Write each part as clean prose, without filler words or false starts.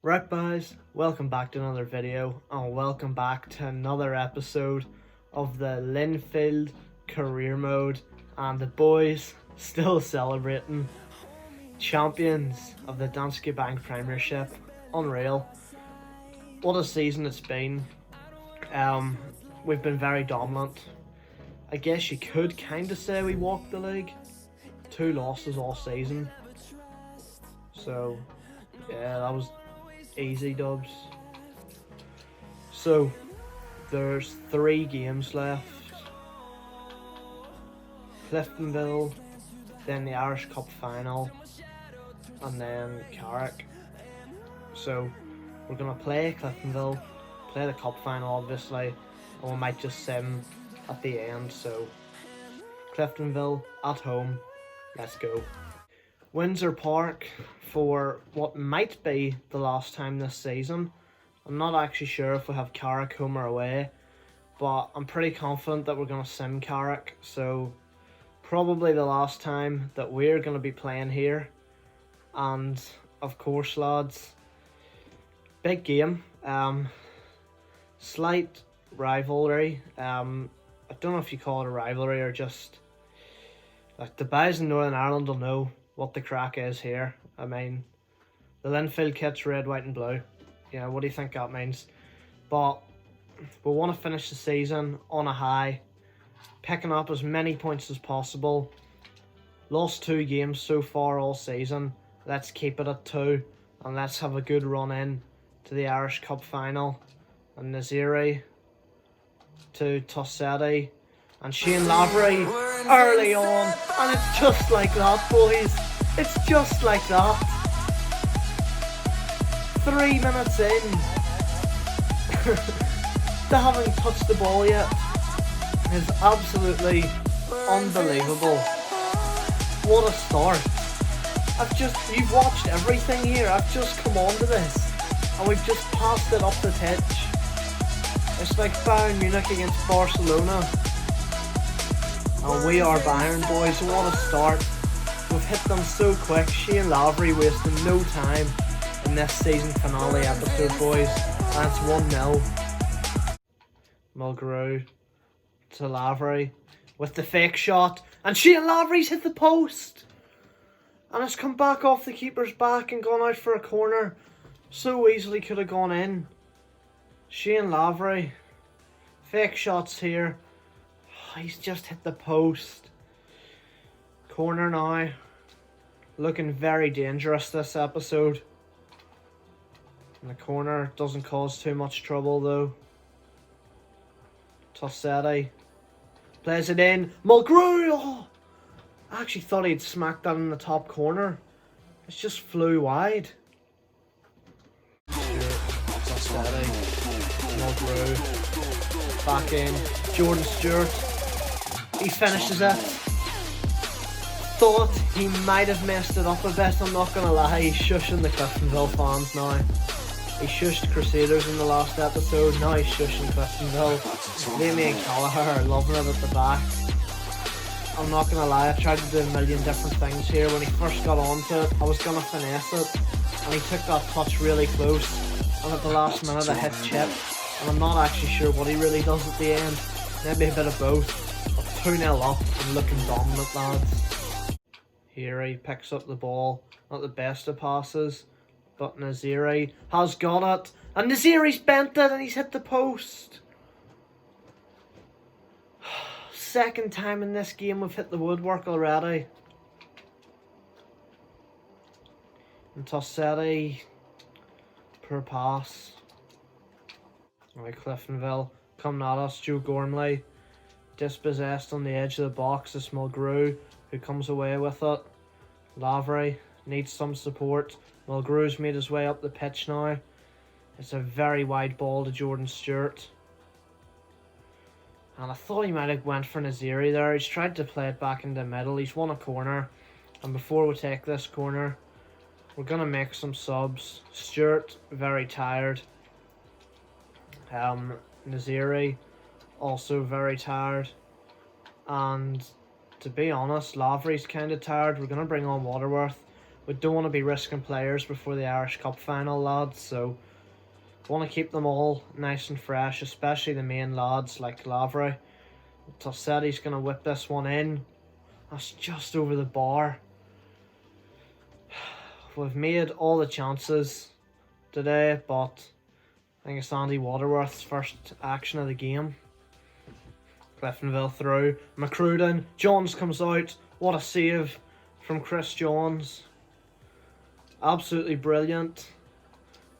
Right guys, welcome back to another video and welcome back to another episode of the Linfield career mode, and the boys still celebrating champions of the Danske Bank Premiership. Unreal. What a season it's been. We've been very dominant. I guess you could kind of say we walked the league. 2 losses all season. So yeah, that was easy dubs. So there's 3 games left. Cliftonville, then the Irish Cup final, and then Carrick. So we're gonna play Cliftonville, play the cup final obviously, and we might just sim at the end. So Cliftonville at home, let's go. Windsor Park for what might be the last time this season. I'm not actually sure if we have Carrick home or away, but I'm pretty confident that we're going to sim Carrick, so probably the last time that we're going to be playing here. And of course lads, big game, slight rivalry. I don't know if you call it a rivalry or just like the guys in Northern Ireland will know what the crack is here. I mean, the Linfield kit's red, white and blue. Yeah, what do you think that means? But we want to finish the season on a high, picking up as many points as possible. Lost 2 games so far all season. Let's keep it at 2 and let's have a good run in to the Irish Cup final. And Naziri to Tossetti and Shane Lavery early on, and it's just like that, boys. It's just like that. 3 minutes in, they haven't touched the ball yet. It's absolutely unbelievable. What a start. You've watched everything here. I've just come on to this and we've just passed it up the pitch. It's like Bayern Munich against Barcelona. And we are Bayern, boys. What a start. We've hit them so quick. Shane Lavery wasting no time in this season finale episode, boys. And it's 1-0. Mulgrew to Lavery with the fake shot. And Shane Lavery's hit the post. And it's come back off the keeper's back and gone out for a corner. So easily could have gone in. Shane Lavery. Fake shots here. He's just hit the post. Corner now. Looking very dangerous this episode. And the corner doesn't cause too much trouble though. Tossetti plays it in. Mulgrew! Oh, I actually thought he'd smacked that in the top corner. It just flew wide. Tossetti. Mulgrew. Back in. Jordan Stewart. He finishes it. Thought he might have messed it up a bit, I'm not going to lie. He's shushing the Cliftonville fans now. He shushed Crusaders in the last episode, now he's shushing Cliftonville. Lamey and Callagher are loving it at the back. I'm not going to lie, I tried to do a million different things here. When he first got onto it, I was going to finesse it, and he took that touch really close, and at the last minute I hit chip, and I'm not actually sure what he really does at the end. Maybe a bit of both. 2-0 up and looking dominant, lads. Here he picks up the ball, not the best of passes, but Naziri has got it, and Naziri's bent it and he's hit the post. Second time in this game we've hit the woodwork already. And Tossetti, poor pass. Alright, Cliftonville coming at us. Joe Gormley dispossessed on the edge of the box. It's Mulgrew who comes away with it. Lavery needs some support. Mulgrew's made his way up the pitch now. It's a very wide ball to Jordan Stewart. And I thought he might have went for Naziri there. He's tried to play it back in the middle. He's won a corner. And before we take this corner, we're going to make some subs. Stewart, very tired. Naziri, also very tired. And to be honest, Lavery's kind of tired. We're going to bring on Waterworth. we don't want to be risking players before the Irish Cup final, lads, so we want to keep them all nice and fresh, especially the main lads like Lavry. Tossetti's going to whip this one in. That's just over the bar. We've made all the chances today, but I think it's Andy Waterworth's first action of the game. Cliftonville through. McCruden. Johns comes out. What a save from Chris Johns. Absolutely brilliant.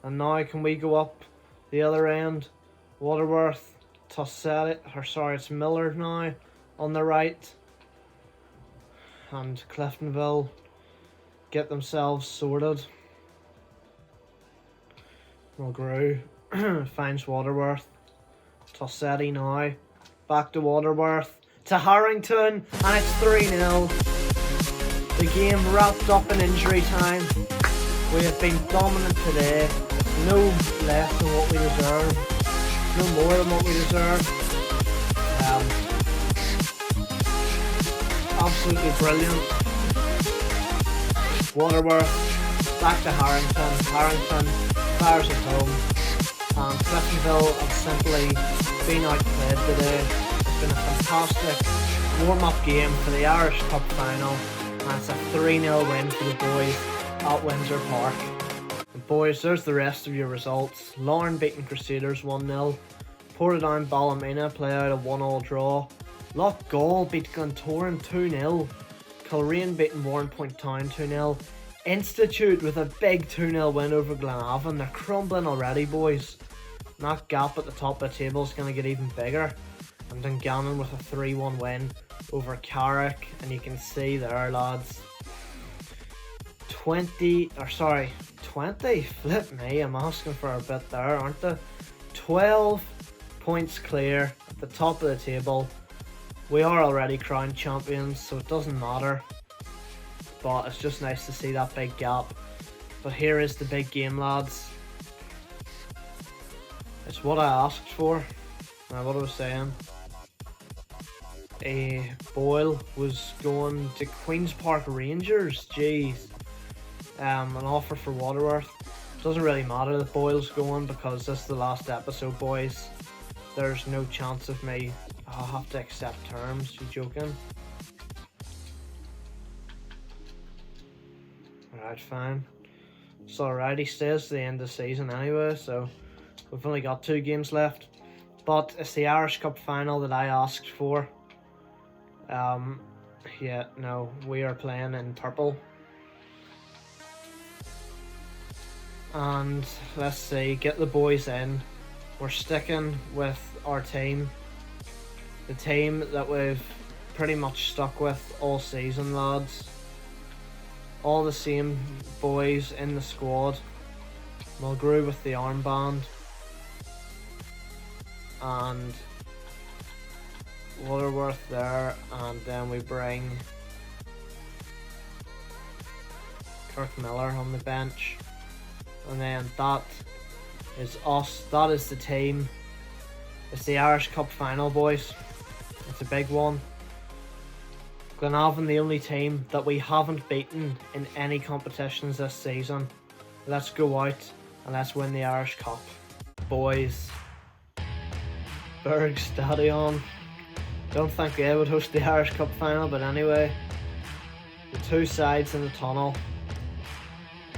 And now can we go up the other end? Waterworth. Tossetti. It's Miller now on the right. And Cliftonville get themselves sorted. Mulgrew finds Waterworth. Tossetti now. Back to Waterworth. To Harrington. And it's 3-0. The game wrapped up in injury time. We have been dominant today. No less than what we deserve. No more than what we deserve. Absolutely brilliant. Waterworth. Back to Harrington. Harrington fires it home. And Cliftonville have simply been outplayed today. It's been a fantastic warm-up game for the Irish Cup final, and it's a 3-0 win for the boys at Windsor Park. And boys, there's the rest of your results. Lauren beating Crusaders 1-0. Portadown Ballymena play out a 1-1 draw. Loch Gall beat Glentoran 2-0. Kilrain beating Warrenpoint Town 2-0. Institute with a big 2-0 win over Glenavon. They're crumbling already, boys. And that gap at the top of the table is going to get even bigger. And Dungannon with a 3-1 win over Carrick. And you can see there, lads. 20. Flip me, I'm asking for a bit there, aren't they? 12 points clear at the top of the table. We are already crowned champions, so it doesn't matter. But it's just nice to see that big gap. But here is the big game, lads. It's what I asked for. What I was saying. Boyle was going to Queen's Park Rangers. Jeez. An offer for Waterworth. Doesn't really matter that Boyle's going, because this is the last episode, boys. There's no chance of me. I'll have to accept terms. You joking? Alright, fine. It's alright, he stays to the end of the season anyway, so we've only got 2 games left. But it's the Irish Cup final that I asked for. Yeah, no, we are playing in purple. And let's see, get the boys in. We're sticking with our team. The team that we've pretty much stuck with all season, lads. All the same boys in the squad. Mulgrew with the armband. And Waterworth there. And then we bring Kirk Miller on the bench. And then that is us. That is the team. It's the Irish Cup final, boys. It's a big one. Glenavon, the only team that we haven't beaten in any competitions this season. Let's go out and let's win the Irish Cup. Boys. Berg Stadion. Don't think they would host the Irish Cup final, but anyway. The 2 sides in the tunnel.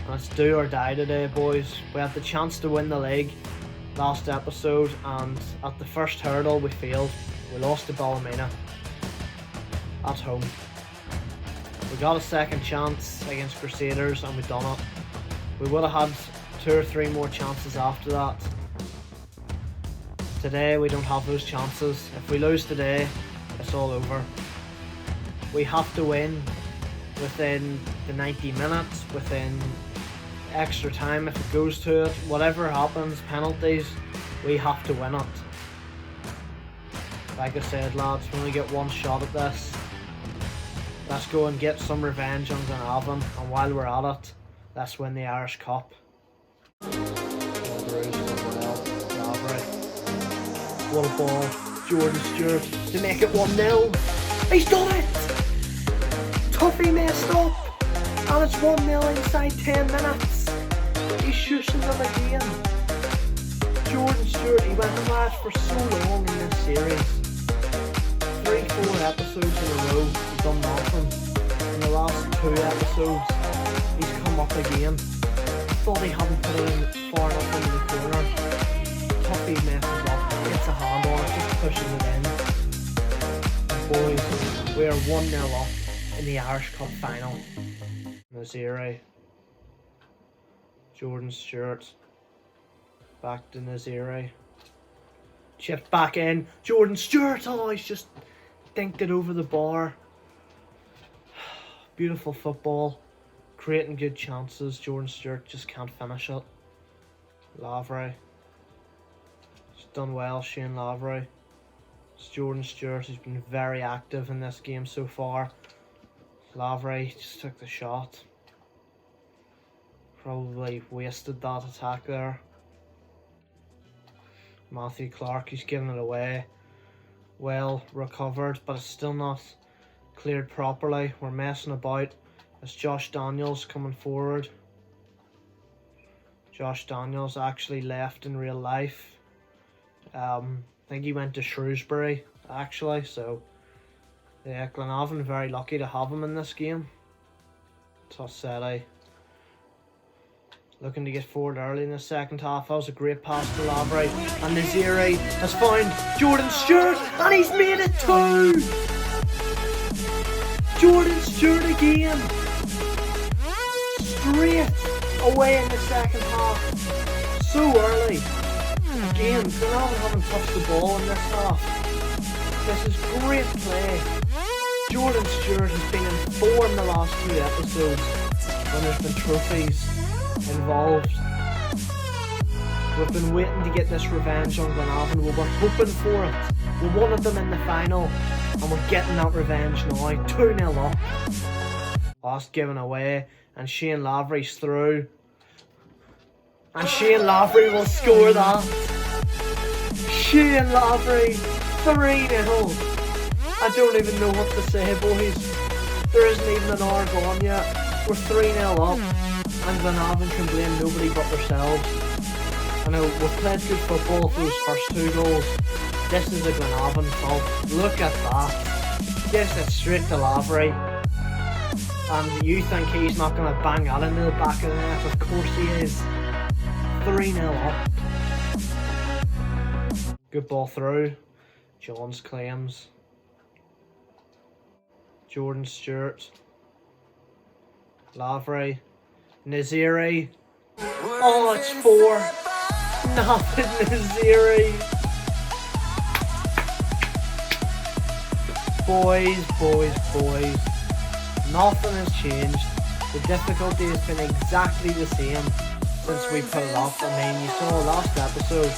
And it's do or die today, boys. We had the chance to win the league last episode, and at the first hurdle we failed. We lost to Ballymena at home. We got a second chance against Crusaders and we done it. We would have had 2 or 3 more chances after that. Today we don't have those chances. If we lose today, it's all over. We have to win within the 90 minutes, within extra time if it goes to it. Whatever happens, penalties, we have to win it. Like I said, lads, we only get 1 shot at this. Let's go and get some revenge on Glenavon, and while we're at it, let's win the Irish Cup. What a ball. Jordan Stewart to make it 1-0. He's done it! Tuffy messed up. And it's 1-0 inside 10 minutes. He's shushing them again. Jordan Stewart, he went quiet for so long in this series. 3-4 episodes in a row, he's done nothing. In the last 2 episodes, he's come up again. I thought he hadn't put it in far enough into the corner. Tuffy messes up, gets a hand on it, just pushes it in. Boys, we are 1-0 up in the Irish Cup final. Naziri. Jordan Stewart. Back to Naziri. Chipped back in. Jordan Stewart. Oh, he's just dinked it over the bar. Beautiful football. Creating good chances. Jordan Stewart just can't finish it. Lavery. He's done well, Shane Lavery. It's Jordan Stewart, who's been very active in this game so far. Lavery just took the shot. Probably wasted that attack there. Matthew Clark, he's given it away. Well recovered, but it's still not cleared properly. We're messing about. It's Josh Daniels coming forward. Josh Daniels actually left in real life. I think he went to Shrewsbury, actually, so yeah, Glenavon very lucky to have him in this game. Tossetti looking to get forward early in the second half. That was a great pass to Lavery, and Naziri has found Jordan Stewart, and he's made it 2! Jordan Stewart again! Straight away in the second half. So early. Again, Glenavon haven't touched the ball in this half. This is great play. Jordan Stewart has been in 4 in the last 2 episodes when there's been trophies involved. We've been waiting to get this revenge on Glenavon. We were hoping for it. We wanted them in the final, and we're getting that revenge now. 2-0 up. Lost given away, and Shane Lavery's through. And Shane Lavery will score that. Shane Lavery, 3-0. I don't even know what to say, boys. There isn't even an hour gone yet. We're 3-0 up, and Glenavon can blame nobody but themselves. I know, we've played good football for those first 2 goals. This is a Glenavon fault. Look at that. Gets it straight to Lavery. And you think he's not going to bang that into the back of the net? Of course he is. 3-0 up. Good ball through. Johns claims. Jordan Stewart. Lavery. Naziri. Oh, it's 4. Nothing, Naziri. Boys. Nothing has changed. The difficulty has been exactly the same since we put it off. I mean, you saw last episode,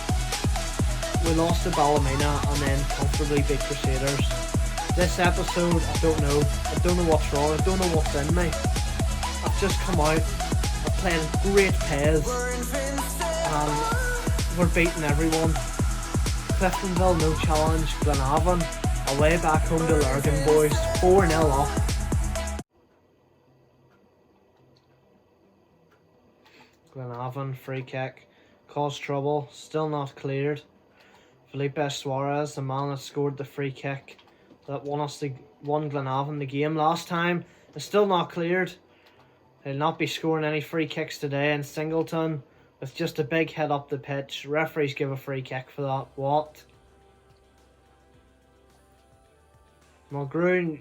we lost to Ballymena and then comfortably beat Crusaders. This episode, I don't know what's wrong, I don't know what's in me. I've just come out, I've played great Pez, and we're beating everyone. Cliftonville, no challenge. Glenavon, away back home to Lurgan, boys, 4-0 up. Glenavon, free kick, caused trouble, still not cleared. Felipe Suarez, the man that scored the free kick that won Glenavon the game last time, is still not cleared. He'll not be scoring any free kicks today. And Singleton, with just a big hit up the pitch, referees give a free kick for that. What? Mulgroon,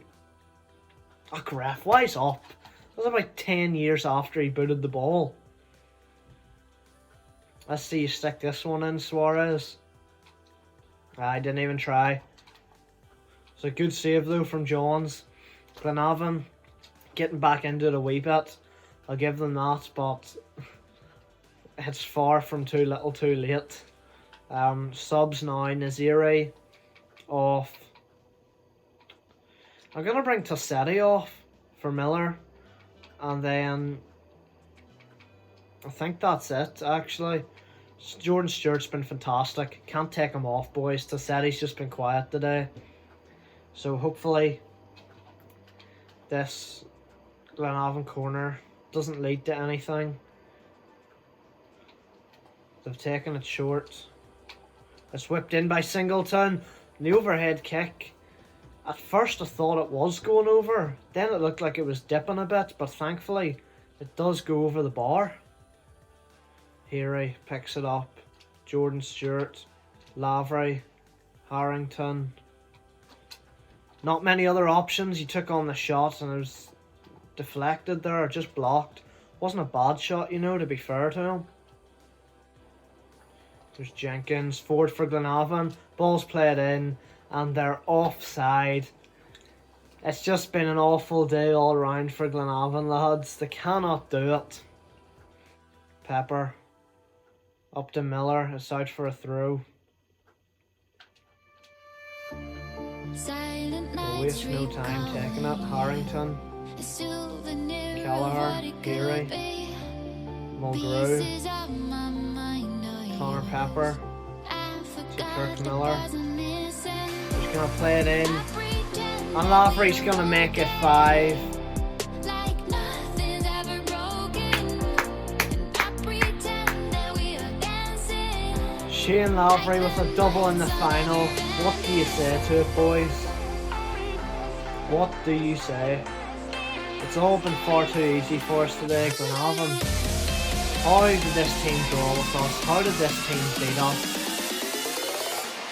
ref, why is up? That was about 10 years after he booted the ball. Let's see you stick this one in, Suarez. I didn't even try. It's a good save though from Johns. Glenavon getting back into it a wee bit. I'll give them that, but it's far from too little too late. Subs now, Naziri off. I'm going to bring Tossetti off for Miller. And then I think that's it, actually. Jordan Stewart's been fantastic. Can't take him off, boys. Tossetti's just been quiet today. So hopefully this Glenavon corner doesn't lead to anything. They've taken it short. It's whipped in by Singleton. The overhead kick. At first I thought it was going over. Then it looked like it was dipping a bit, but thankfully it does go over the bar. Heary picks it up. Jordan Stewart, Lavery, Harrington. Not many other options. He took on the shot and it was deflected there, just blocked. Wasn't a bad shot, you know, to be fair to him. There's Jenkins, forward for Glenavon. Ball's played in and they're offside. It's just been an awful day all round for Glenavon, lads. They cannot do it. Pepper. Up to Miller. It's out for a throw. We'll waste no time taking it. Harrington. Kelleher. Geary. Mulgrew. Connor Pepper. To Kirk Miller. He's going to play it in. And Lavery's going to make it 5. Shane Lavery with a double in the final. What do you say to it, boys? What do you say? It's all been far too easy for us today, Glenavon. How did this team draw with us? How did this team beat us?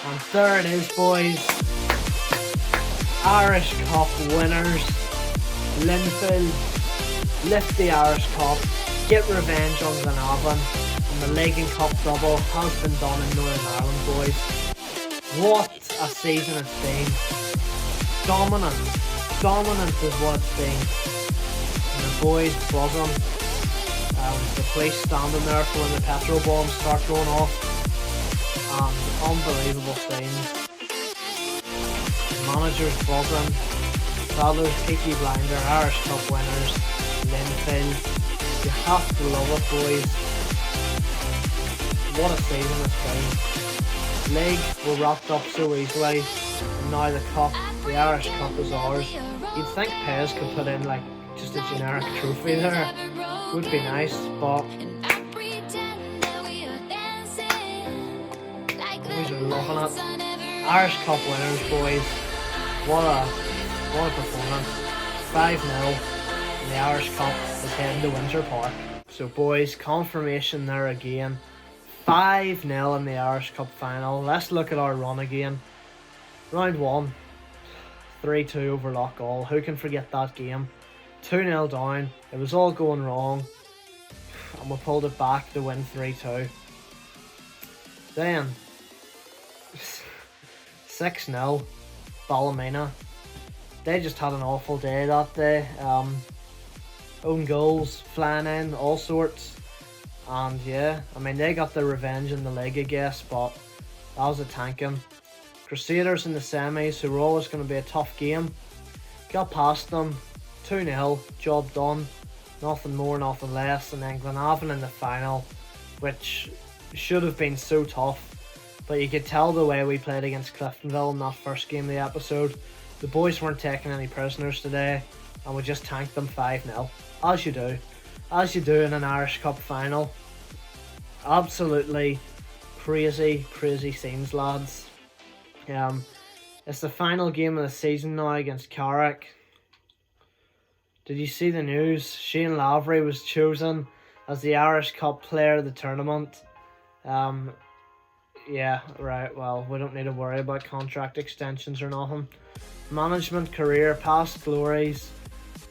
And there it is, boys. Irish Cup winners. Linfield lift the Irish Cup, get revenge on Glenavon, and the League and Cup double has been done in Northern Ireland, boys. What a season it's been. Dominant is what it's been. And the boys buzzing. The police standing there for when the petrol bombs start going off. Unbelievable scenes. Managers buzzing. Travelers, Peaky Blinder, Irish Cup winners, Linfield. You have to love it, boys. What a season it's been. League were wrapped up so easily, and now the Cup, the Irish Cup is ours. You'd think Pez could put in like just a generic trophy there. Would be nice, but boys are loving it. Irish Cup winners, boys. What a performance. 5-0 and the Irish Cup is heading to Windsor Park. So boys, confirmation there again. 5-0 in the Irish Cup final. Let's look at our run again. Round 1. 3-2 over Loughgall. Who can forget that game? 2-0 down. It was all going wrong. And we pulled it back to win 3-2. Then 6-0 Ballymena. They just had an awful day that day. Own goals, flying in, all sorts. And yeah, I mean, they got their revenge in the league, I guess, but that was a tanking. Crusaders in the semis, who were always going to be a tough game, got past them. 2-0, job done. Nothing more, nothing less. And then Glenavon in the final, which should have been so tough. But you could tell the way we played against Cliftonville in that first game of the episode. The boys weren't taking any prisoners today, and we just tanked them 5-0. As you do. As you do in an Irish Cup final. Absolutely crazy scenes, lads. It's the final game of the season now against Carrick. Did you see the news? Shane Lavery was chosen as the Irish Cup player of the tournament. Yeah, right, well, we don't need to worry about contract extensions or nothing. Management career, past glories,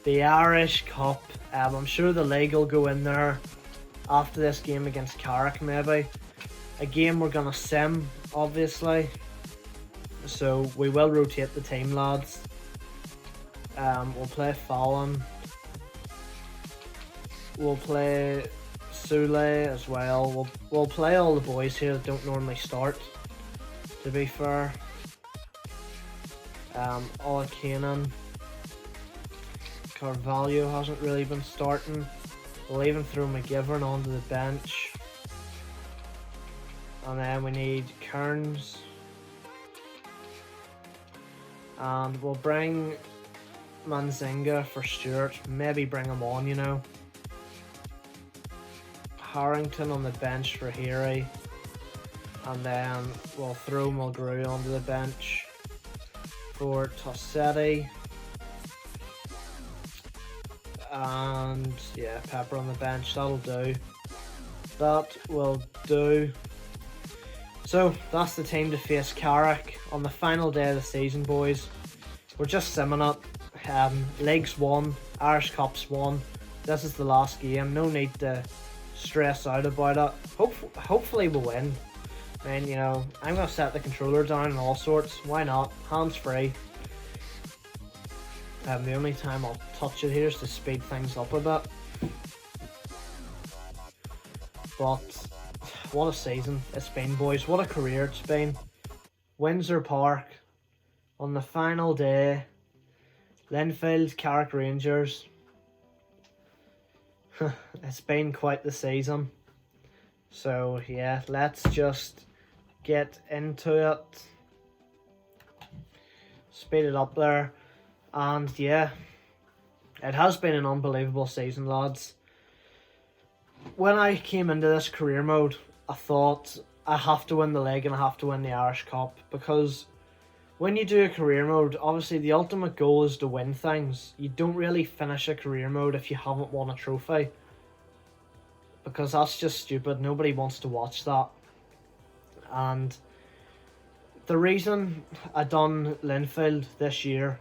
the Irish Cup. I'm sure the league will go in there after this game against Carrick, maybe. A game we're going to sim, obviously. So we will rotate the team, lads. We'll play Fallon. We'll play Sule as well. We'll play all the boys here that don't normally start, to be fair. Cannon. Carvalho hasn't really been starting. We'll even throw McGivern onto the bench. And then we need Kearns. And we'll bring Manzinga for Stewart. Maybe bring him on, you know. Harrington on the bench for Heary. And then we'll throw Mulgrew onto the bench for Tossetti. And yeah, Pepper on the bench. That'll do. That will do. So that's the team to face Carrick on the final day of the season, boys. We're just simming it. League's won, Irish Cup's won. This is the last game. No need to stress out about it. Hopefully we'll win. I mean, you know, I'm going to set the controller down and all sorts. Why not? Hands free. The only time I'll touch it here is to speed things up a bit. But what a season it's been, boys. What a career it's been. Windsor Park on the final day. Linfield, Carrick Rangers. It's been quite the season. So yeah, let's just get into it. Speed it up there. And yeah, it has been an unbelievable season, lads. When I came into this career mode, I thought I have to win the league and I have to win the Irish Cup, because when you do a career mode, obviously the ultimate goal is to win things. You don't really finish a career mode if you haven't won a trophy, because that's just stupid. Nobody wants to watch that. And the reason I done Linfield this year,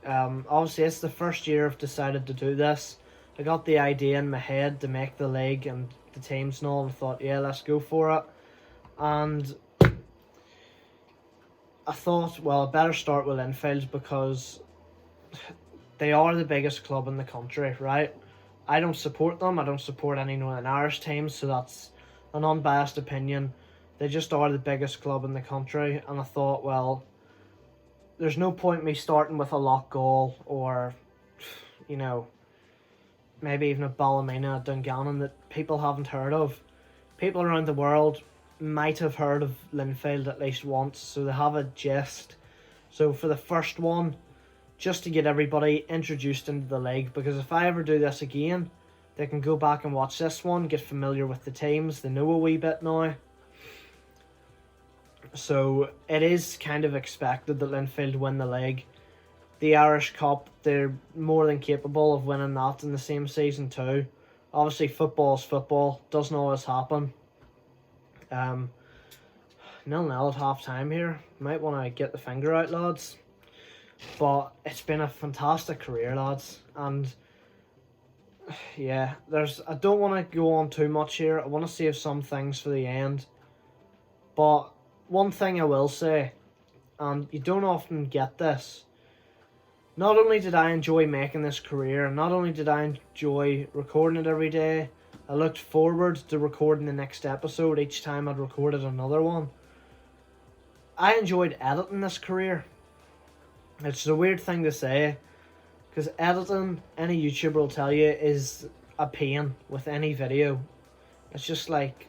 obviously it's the first year I've decided to do this. I got the idea in my head to make the league and the teams and all, and thought, yeah, let's go for it. And I thought, well, I better start with Linfield because they are the biggest club in the country, right? I don't support them. I don't support any Northern Irish teams, so that's an unbiased opinion. They just are the biggest club in the country, and I thought, well, there's no point me starting with a Loughgall or, you know, maybe even a Ballymena, a Dungannon that people haven't heard of. People around the world might have heard of Linfield at least once, so they have a gist. So for the first one, just to get everybody introduced into the league, because if I ever do this again, they can go back and watch this one, get familiar with the teams, they know a wee bit now. So it is kind of expected that Linfield win the league. The Irish Cup, they're more than capable of winning that in the same season too. Obviously football's football, doesn't always happen. 0-0 at half time here. Might want to get the finger out, lads. But it's been a fantastic career, lads. And yeah, I don't want to go on too much here. I want to save some things for the end. But one thing I will say, and you don't often get this, not only did I enjoy making this career, and not only did I enjoy recording it every day, I looked forward to recording the next episode each time I'd recorded another one. I enjoyed editing this career. It's a weird thing to say, because editing, any YouTuber will tell you, is a pain with any video. It's just like,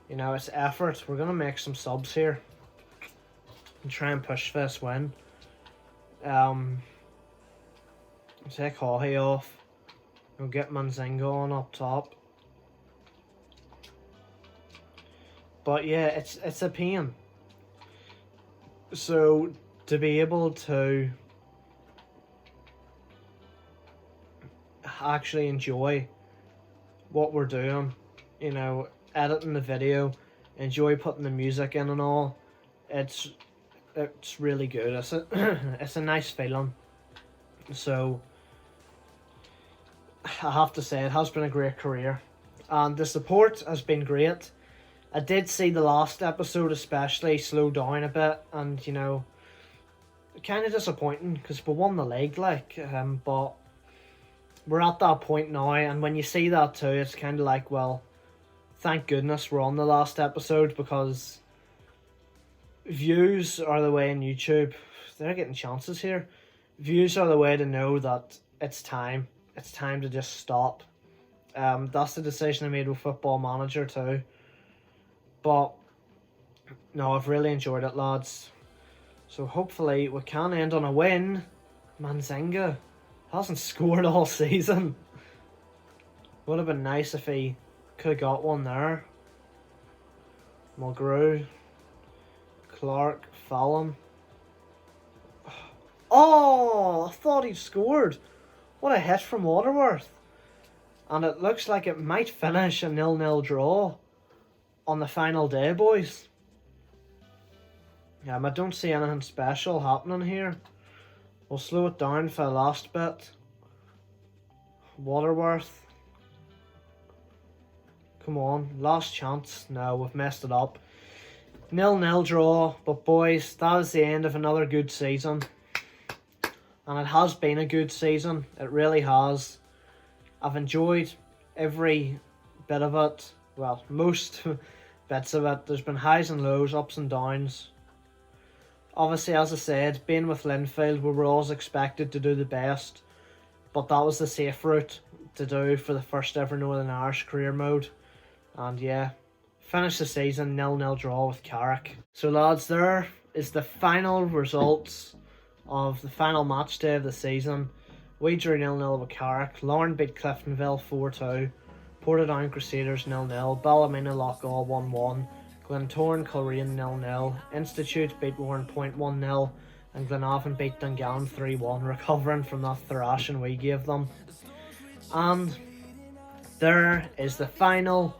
you know, it's effort. We're going to make some subs here and try and push for this win. Take Haughey off. We'll get Manzinga on up top. But yeah, it's a pain. So to be able to actually enjoy what we're doing, you know, editing the video, enjoy putting the music in and all, it's really good. It's a nice feeling. So I have to say, it has been a great career, and the support has been great. I did see the last episode especially slow down a bit, and you know, kind of disappointing because we won the league, like, but we're at that point now, and when you see that too, it's kind of like, well, thank goodness we're on the last episode, because views are the way in YouTube. They're getting chances here. Views are the way to know that it's time. It's time to just stop. That's the decision I made with Football Manager too. But no, I've really enjoyed it, lads. So hopefully we can end on a win Manzinga hasn't scored all season. Would have been nice if he could have got one there. Mulgrew, Clark, Fallon. Oh, I thought he'd scored. What a hit from Waterworth. And it looks like it might finish a 0-0 draw on the final day, boys. I don't see anything special happening here. We'll slow it down for the last bit. Waterworth. Come on, last chance. No, we've messed it up. 0-0 draw, but boys, that is the end of another good season. And it has been a good season. It really has. I've enjoyed every bit of it. Well, most bits of it. There's been highs and lows, ups and downs. Obviously, as I said, being with Linfield, we were always expected to do the best. But that was the safe route to do for the first ever Northern Irish career mode. And yeah, finished the season 0-0 draw with Carrick. So lads, there is the final results of the final match day of the season. We drew 0-0 with Carrick. Lauren beat Cliftonville 4-2. Portadown Crusaders 0-0. Ballymena Loughgall 1-1. Glentoran Coleraine 0-0. Institute beat Warrenpoint 1-0. And Glenavon beat Dungannon 3-1, recovering from that thrashing we gave them. And there is the final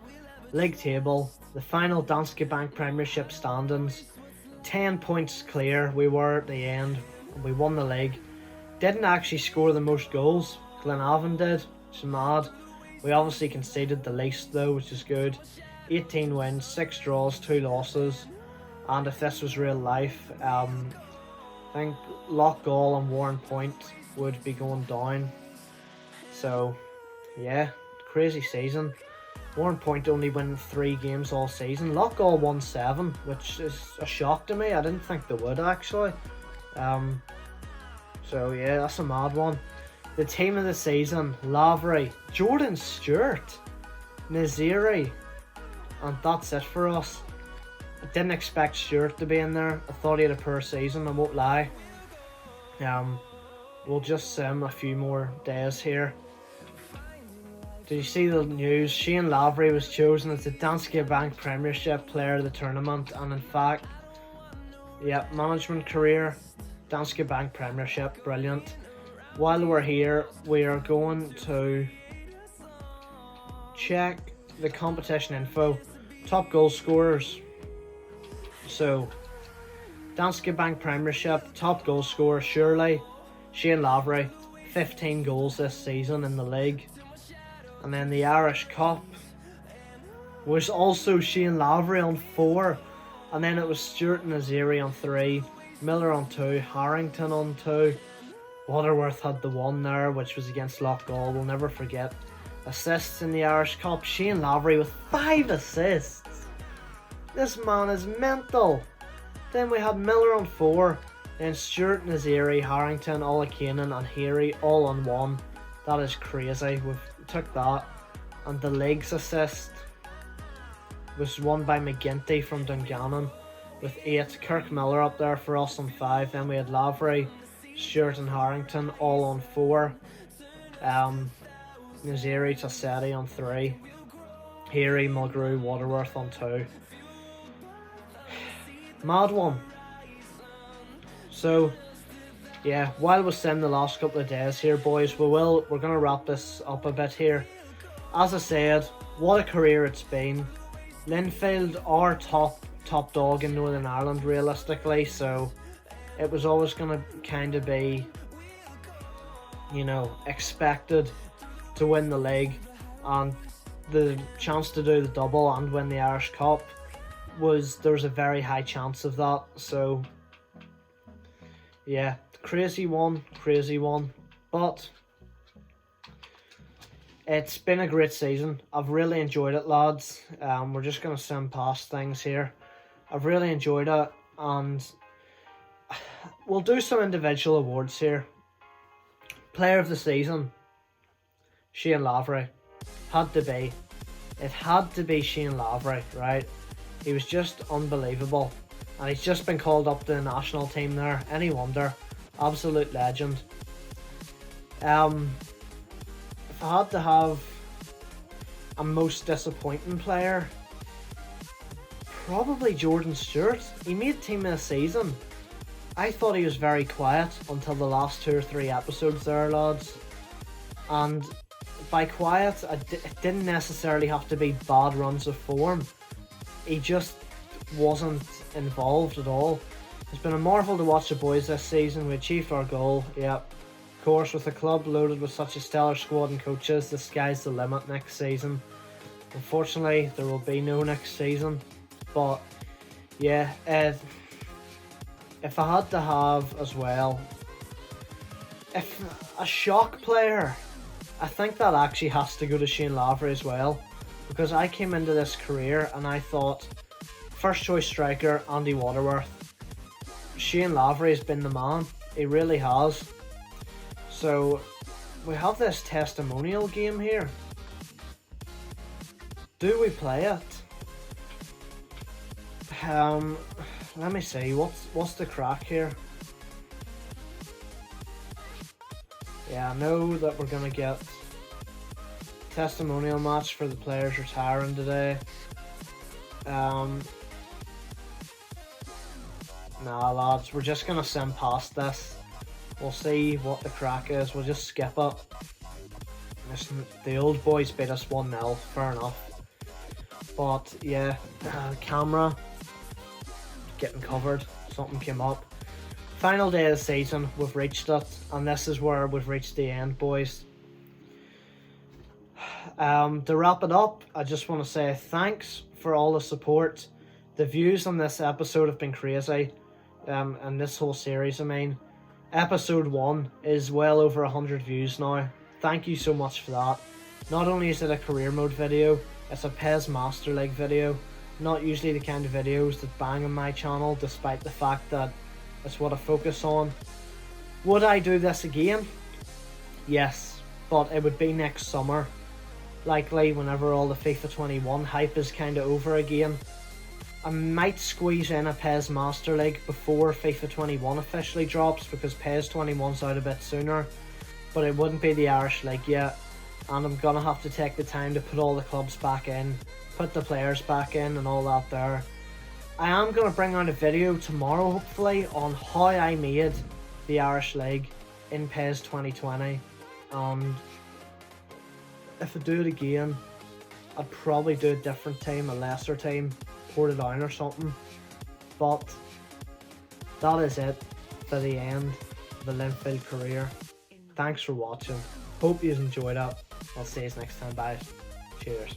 league table, the final Danske Bank Premiership standings. 10 points clear we were at the end. We won the league. Didn't actually score the most goals. Glenavon did. It's mad. We obviously conceded the least though, which is good. 18 wins, 6 draws, 2 losses. And if this was real life, I think Loughgall and Warrenpoint would be going down. So, yeah, crazy season. Warrenpoint only win 3 games all season. Loughgall won 7, which is a shock to me. I didn't think they would actually. So yeah, that's a mad one. The team of the season: Lavery, Jordan Stewart, Naziri, and that's it for us. I didn't expect Stewart to be in there. I thought he had a poor season, I won't lie. We'll just sim a few more days here. Did you see the news? Shane Lavery was chosen as the Danske Bank Premiership Player of the Tournament, and in fact, yeah, management career, Danske Bank Premiership, brilliant. While we're here, we are going to check the competition info. Top goal scorers. So, Danske Bank Premiership, top goal scorer, surely Shane Lavery, 15 goals this season in the league. And then the Irish Cup was also Shane Lavery on 4. And then it was Stewart and Naziri on 3. Miller on 2. Harrington on 2. Waterworth had the 1 there, which was against Loughgall. We'll never forget. Assists in the Irish Cup. Shane Lavery with 5 assists. This man is mental. Then we had Miller on 4. Then Stewart, Naziri, Harrington, Olakanen and Heary all on 1. That is crazy. We've took that. And the league's assist was won by McGinty from Dungannon with 8. Kirk Miller up there for us on 5. Then we had Lavery, Stewart and Harrington all on 4. Naziri, Tassetti on 3. Heary, Mulgrew, Waterworth on 2. Mad one. So yeah, while we're in the last couple of days here, boys, we're gonna wrap this up a bit here. As I said, what a career it's been. Linfield are top dog in Northern Ireland realistically, so it was always gonna kind of be, you know, expected to win the league, and the chance to do the double and win the Irish Cup there was a very high chance of that. So yeah, crazy one, but it's been a great season. I've really enjoyed it, lads. We're just going to sim past things here. I've really enjoyed it, and we'll do some individual awards here. Player of the season, Shane Lavery. It had to be Shane Lavery, right? He was just unbelievable. And he's just been called up to the national team there. Any wonder. Absolute legend. If I had to have a most disappointing player, probably Jordan Stewart. He made team of the season. I thought he was very quiet until the last 2 or 3 episodes there, lads. And by quiet, it didn't necessarily have to be bad runs of form. He just wasn't involved at all. It's been a marvel to watch the boys this season. We achieved our goal, yep. Of course, with a club loaded with such a stellar squad and coaches, the sky's the limit next season. Unfortunately, there will be no next season. But, yeah, if I had to have as well, if a shock player, I think that actually has to go to Shane Lavery as well. Because I came into this career and I thought, first choice striker, Andy Waterworth. Shane Lavery has been the man. He really has. So, we have this testimonial game here. Do we play it? Let me see, what's the crack here? Yeah, I know that we're gonna get testimonial match for the players retiring today. Nah, lads, we're just gonna send past this. We'll see what the crack is. We'll just skip it. Listen, the old boys beat us 1-0, fair enough. But yeah, camera getting covered. Something came up. Final day of the season, we've reached it, and this is where we've reached the end, boys. To wrap it up, I just want to say thanks for all the support. The views on this episode have been crazy, and this whole series, I mean. Episode 1 is well over 100 views now. Thank you so much for that. Not only is it a career mode video, it's a PES Master League video. Not usually the kind of videos that bang on my channel, despite the fact that it's what I focus on. Would I do this again? Yes, but it would be next summer. Likely whenever all the FIFA 21 hype is kind of over again. I might squeeze in a PES Master League before FIFA 21 officially drops, because PES 21's out a bit sooner. But it wouldn't be the Irish League yet, and I'm gonna have to take the time to put all the clubs back in, put the players back in and all that there. I am gonna bring out a video tomorrow hopefully on how I made the Irish League in PES 2020, and if I do it again, I'd probably do a different team, a lesser team, Portadown or something. But that is it for the end of the Linfield career. Thanks for watching. Hope you enjoyed it. I'll see you next time. Bye. Cheers.